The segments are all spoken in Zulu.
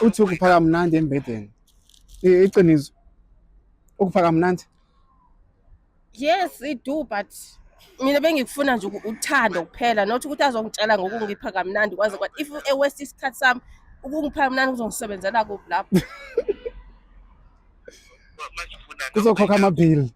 uthi ukuphaka mnandi embedeni. Iqiniso. Ukuphaka mnandi. Yes, it do, but mina bengikufuna nje uthando kuphela, not ukuthi azongitshela ngokungipha kamnandi kwaze kwathi if waste isikhathi sami ukungipha kamnandi kuzongisebenzela kuphi lapho. Kuzokhokha amabhili.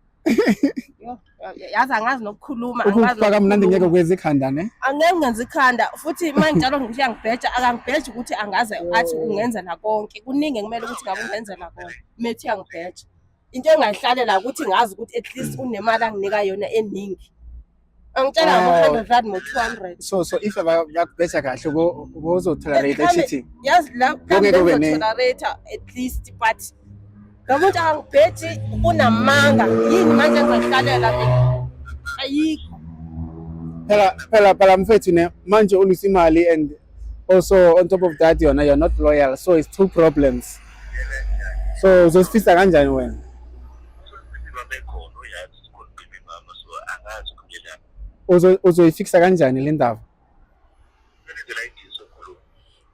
Yazi angazi nokukhuluma, Ukuphaka mnandi ngeke kwezi ikhanda ne? Angeke ngenza ikhanda futhi mangitshalwa ukuthi uyangibheja akangibheji ukuthi angaze athi ungenzela konke. Kuningi kumele ukuthi ngabe ungenzela konke. Methi uyangibheja. Into engayihlalela ukuthi ngazi ukuthi at least unemali anginika yona eningi. Angitshela ngo-100 mo-200. So if yakubheja kahle uzotolerate cheating. Yazi la tolerate at least, but ngamuntu angibheji unamanga yini manje engizahlalela mina? Ayikho. Phela mfethu ne manje ulusa imali and also on top of that you're not loyal, so it's two problems. So uzosifisa kanjani wena? Uzoyifixa kanjani le ndaba?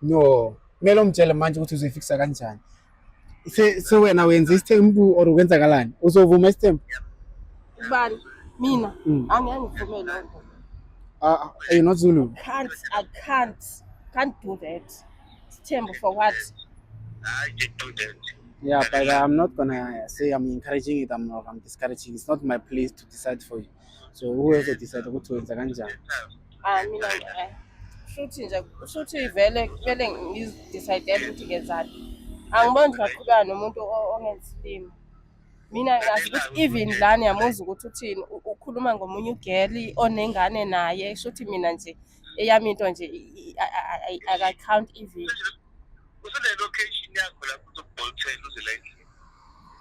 No, kumele umtshele manje ukuthi uzoyifixa kanjani. So wena wenza isithembu or ukwenzakalani? Uzovuma isithembu? Bani? Mina angeke ngivume lokho. You're not Zulu. I can't do that. Isithembu for what? I can do that. Yeah, but I'm not gonna say I'm encouraging it. I'm discouraging. It's not my place to decide for you. So whoever decide ukuthi wenza kanjani. Mina shuthi vele ngizidecide ukuthi ngenzani. Angiboni ngaqhubana nomuntu ongensilimo. Mina ngazi ukuthi even lana yamuzi ukuthi uthini ukhuluma ngomunye ugeli onengane naye shuthi mina nje eyami into nje I count even. Usule location yakho lapho uzobolthela uzela